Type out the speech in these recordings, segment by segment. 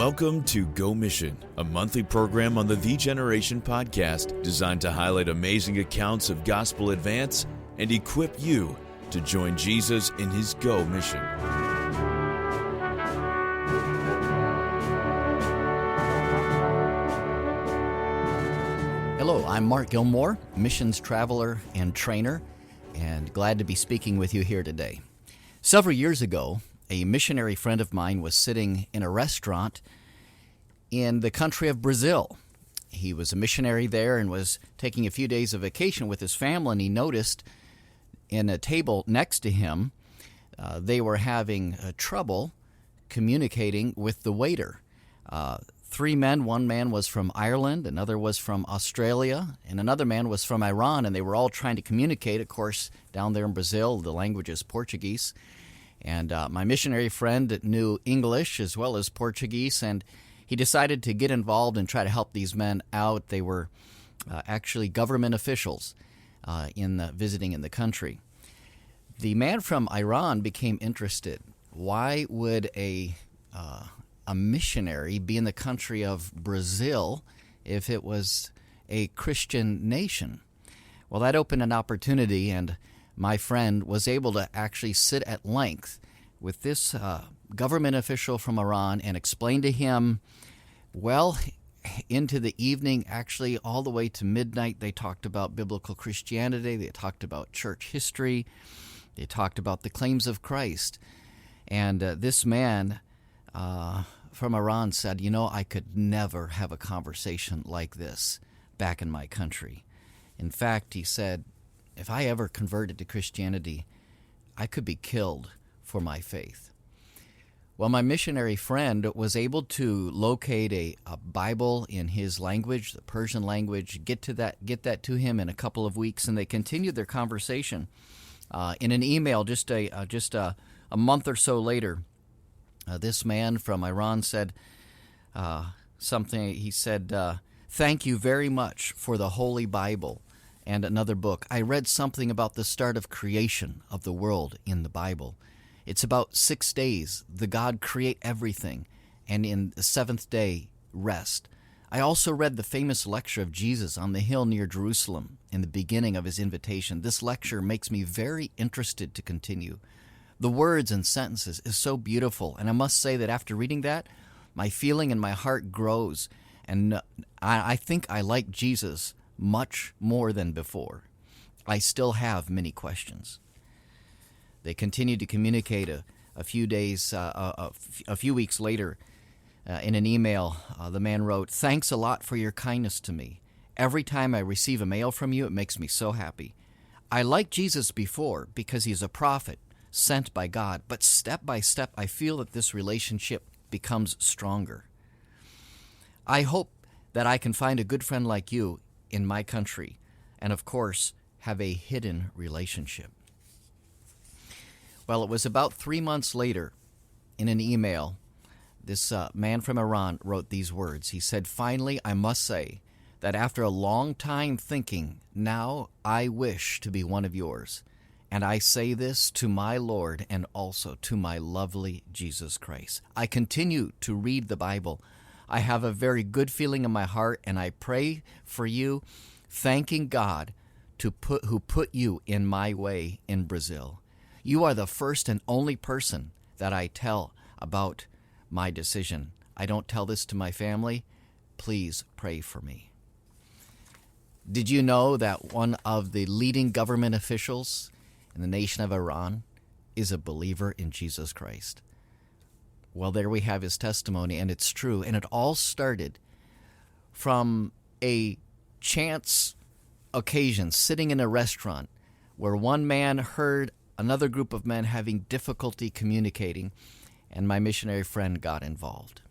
Welcome to GoMission, a monthly program on the Generation podcast designed to highlight amazing accounts of gospel advance and equip you to join Jesus in his Go mission. Hello, I'm Mark Gillmore, missions traveler and trainer, and glad to be speaking with you here today. Several years ago, a missionary friend of mine was sitting in a restaurant in the country of Brazil. He was a missionary there and was taking a few days of vacation with his family, and he noticed in a table next to him, they were having trouble communicating with the waiter. Three men, one man was from Ireland, another was from Australia, and another man was from Iran, and they were all trying to communicate. Of course, down there in Brazil, the language is Portuguese. And my missionary friend knew English as well as Portuguese, and he decided to get involved and try to help these men out. They were actually government officials visiting in the country. The man from Iran became interested. Why would a missionary be in the country of Brazil if it was a Christian nation? Well, that opened an opportunity, and my friend was able to actually sit at length with this government official from Iran and explain to him, well, into the evening, actually all the way to midnight, they talked about biblical Christianity, they talked about church history, they talked about the claims of Christ. And this man from Iran said, I could never have a conversation like this back in my country. In fact, he said, if I ever converted to Christianity, I could be killed for my faith. Well, my missionary friend was able to locate a Bible in his language, the Persian language, get that to him in a couple of weeks, and they continued their conversation. In an email just a month or so later, this man from Iran said something. He said, "Thank you very much for the Holy Bible and another book. I read something about the start of creation of the world in the Bible. It's about 6 days, the God create everything, and in the seventh day, rest. I also read the famous lecture of Jesus on the hill near Jerusalem in the beginning of his invitation. This lecture makes me very interested to continue. The words and sentences is so beautiful, and I must say that after reading that, my feeling in my heart grows, and I think I like Jesus much more than before. I still have many questions." They continued to communicate a few weeks later. In an email, the man wrote, "Thanks a lot for your kindness to me. Every time I receive a mail from you, it makes me so happy. I liked Jesus before because he's a prophet sent by God, but step by step, I feel that this relationship becomes stronger. I hope that I can find a good friend like you in my country, and of course, have a hidden relationship." Well, it was about 3 months later, in an email, this man from Iran wrote these words. He said, "Finally, I must say that after a long time thinking, now I wish to be one of yours. And I say this to my Lord and also to my lovely Jesus Christ. I continue to read the Bible. I have a very good feeling in my heart, and I pray for you, thanking God who put you in my way in Brazil. You are the first and only person that I tell about my decision. I don't tell this to my family. Please pray for me." Did you know that one of the leading government officials in the nation of Iran is a believer in Jesus Christ? Well, there we have his testimony, and it's true. And it all started from a chance occasion, sitting in a restaurant where one man heard another group of men having difficulty communicating, and my missionary friend got involved.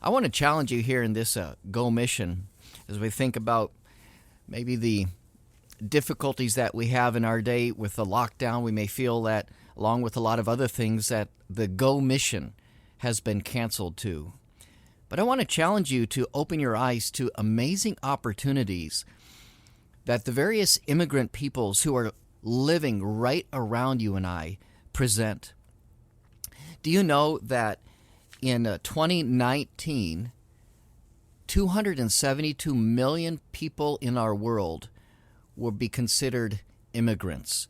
I want to challenge you here in this Go Mission as we think about maybe the difficulties that we have in our day with the lockdown. We may feel that, along with a lot of other things, that the Go Mission has been canceled too. But I want to challenge you to open your eyes to amazing opportunities that the various immigrant peoples who are living right around you and I present. Do you know that in 2019, 272 million people in our world will be considered immigrants.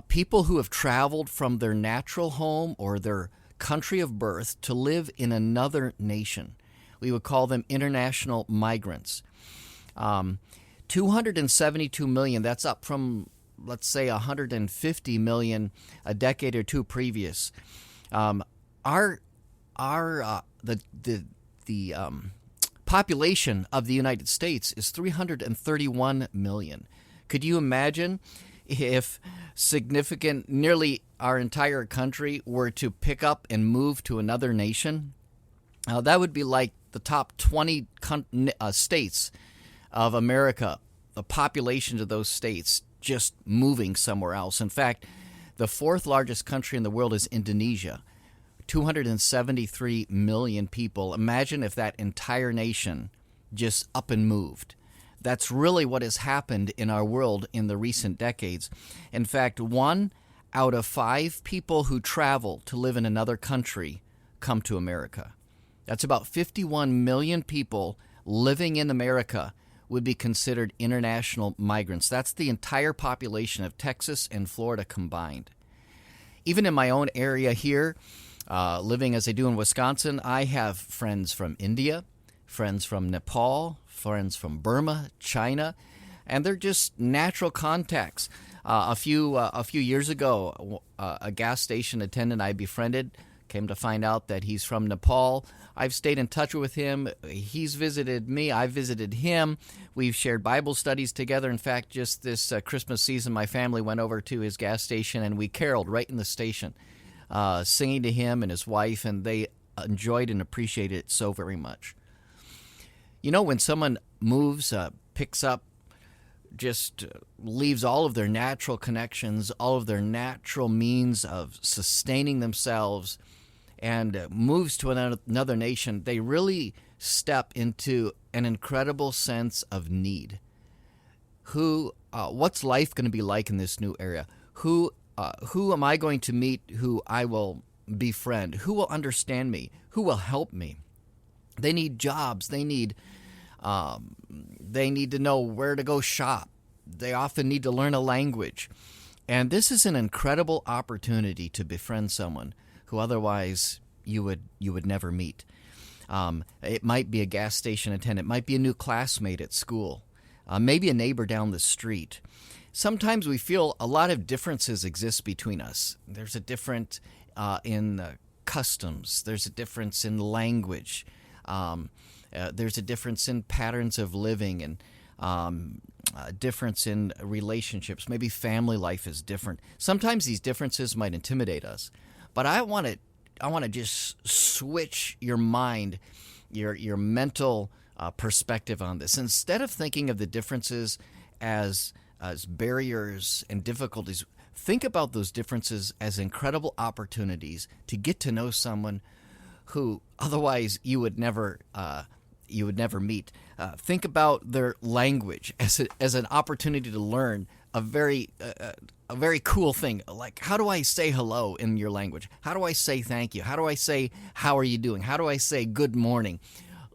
People who have traveled from their natural home or their country of birth to live in another nation. We would call them international migrants. 272 million, that's up from, let's say, 150 million a decade or two previous. The population of the United States is 331 million. Could you imagine if nearly our entire country were to pick up and move to another nation? That would be like the top 20 states of America, the populations of those states just moving somewhere else. In fact, the fourth largest country in the world is Indonesia, 273 million people. Imagine if that entire nation just up and moved. That's really what has happened in our world in the recent decades. In fact, 1 out of 5 people who travel to live in another country come to America. That's about 51 million people living in America would be considered international migrants. That's the entire population of Texas and Florida combined. Even in my own area here, living as I do in Wisconsin, I have friends from India, friends from Nepal, friends from Burma, China, and they're just natural contacts. A few years ago, a gas station attendant I befriended came to find out that he's from Nepal. I've stayed in touch with him. He's visited me. I've visited him. We've shared Bible studies together. In fact, just this Christmas season, my family went over to his gas station and we caroled right in the station, singing to him and his wife, and they enjoyed and appreciated it so very much. You know, when someone moves, picks up, just leaves all of their natural connections, all of their natural means of sustaining themselves, and moves to another nation, they really step into an incredible sense of need. What's life going to be like in this new area? Who am I going to meet who I will befriend? Who will understand me? Who will help me? They need jobs. They need to know where to go shop. They often need to learn a language. And this is an incredible opportunity to befriend someone who otherwise you would never meet. It might be a gas station attendant. It might be a new classmate at school. Maybe a neighbor down the street. Sometimes we feel a lot of differences exist between us. There's a difference in customs. There's a difference in language. There's a difference in patterns of living and a difference in relationships. Maybe family life is different. Sometimes these differences might intimidate us. But I want to just switch your mind, your mental perspective on this. Instead of thinking of the differences as barriers and difficulties, think about those differences as incredible opportunities to get to know someone who otherwise you would never meet. Think about their language as an opportunity to learn a very cool thing. Like, how do I say hello in your language? How do I say thank you? How do I say, how are you doing? How do I say good morning?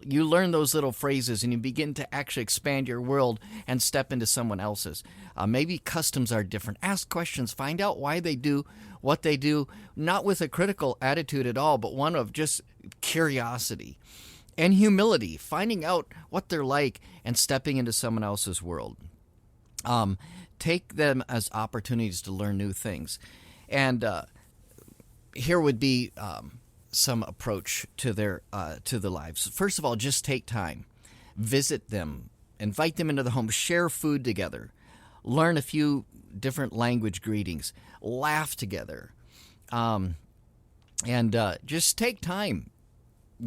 You learn those little phrases and you begin to actually expand your world and step into someone else's. Maybe customs are different. Ask questions. Find out why they do what they do, not with a critical attitude at all, but one of just curiosity and humility, finding out what they're like and stepping into someone else's world. Take them as opportunities to learn new things. And here would be some approach to their lives. First of all, just take time. Visit them. Invite them into the home. Share food together. Learn a few different language greetings. Laugh together. And just take time.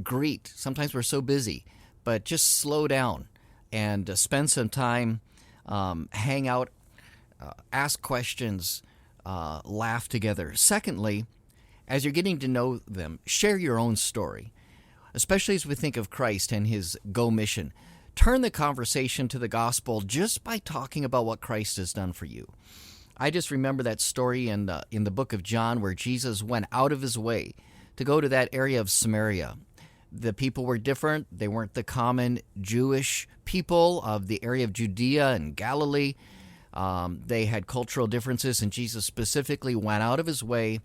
Greet. Sometimes we're so busy. But just slow down and spend some time. Hang out. Ask questions. Laugh together. Secondly, as you're getting to know them, share your own story, especially as we think of Christ and his GoMission. Turn the conversation to the gospel just by talking about what Christ has done for you. I just remember that story in the book of John where Jesus went out of his way to go to that area of Samaria. The people were different. They weren't the common Jewish people of the area of Judea and Galilee. They had cultural differences, and Jesus specifically went out of his way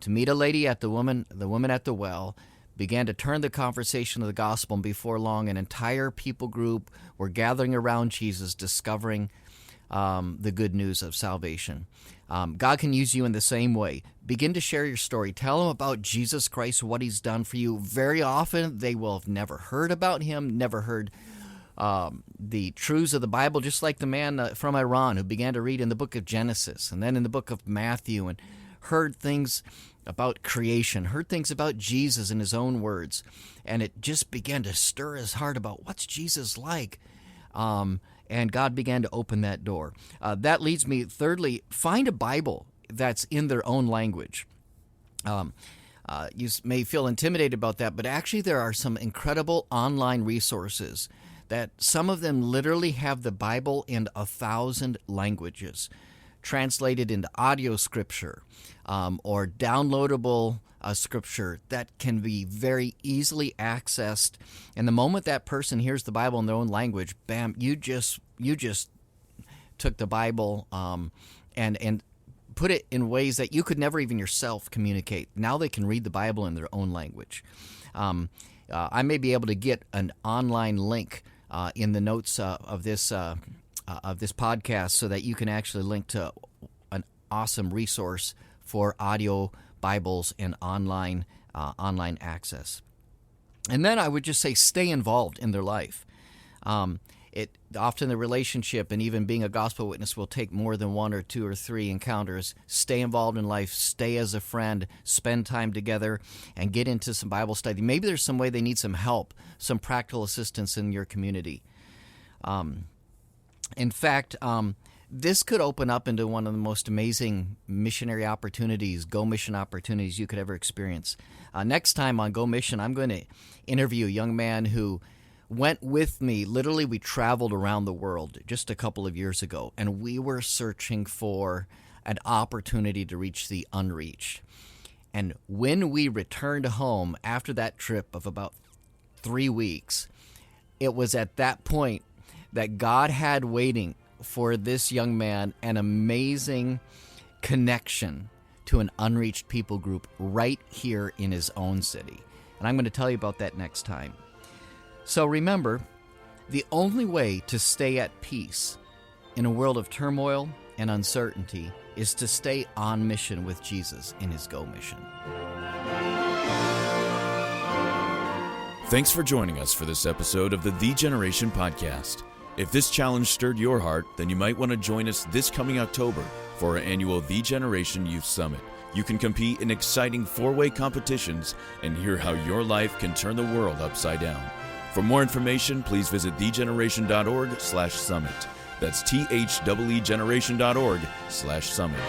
to meet a lady at the woman at the well, began to turn the conversation of the gospel, and before long an entire people group were gathering around Jesus, discovering the good news of salvation. God can use you in the same way. Begin to share your story. Tell them about Jesus Christ, what he's done for you. Very often they will have never heard about him, never heard the truths of the Bible, just like the man from Iran who began to read in the book of Genesis and then in the book of Matthew and heard things about creation, heard things about Jesus in his own words, and it just began to stir his heart about what's Jesus like. And God began to open that door. That leads me, thirdly, find a Bible that's in their own language. You may feel intimidated about that, but actually there are some incredible online resources that some of them literally have the Bible in 1,000 languages, translated into audio scripture or downloadable scripture that can be very easily accessed. And the moment that person hears the Bible in their own language, bam, you just took the Bible and put it in ways that you could never even yourself communicate. Now they can read the Bible in their own language. I may be able to get an online link in the notes of this podcast so that you can actually link to an awesome resource for audio Bibles and online access. And then I would just say stay involved in their life. Often the relationship and even being a gospel witness will take more than 1 or 2 or 3 encounters. Stay involved in life, stay as a friend, spend time together, and get into some Bible study. Maybe there's some way they need some help, some practical assistance in your community. In fact, this could open up into one of the most amazing missionary opportunities, GoMission opportunities you could ever experience. Next time on GoMission, I'm going to interview a young man who went with me. Literally, we traveled around the world just a couple of years ago, and we were searching for an opportunity to reach the unreached. And when we returned home after that trip of about 3 weeks, it was at that point that God had waiting for this young man an amazing connection to an unreached people group right here in his own city. And I'm going to tell you about that next time. So remember, the only way to stay at peace in a world of turmoil and uncertainty is to stay on mission with Jesus in his Go Mission. Thanks for joining us for this episode of the Generation Podcast. If this challenge stirred your heart, then you might want to join us this coming October for our annual The Generation Youth Summit. You can compete in exciting 4-way competitions and hear how your life can turn the world upside down. For more information, please visit thegeneration.org/summit. That's THEEgeneration.org/summit.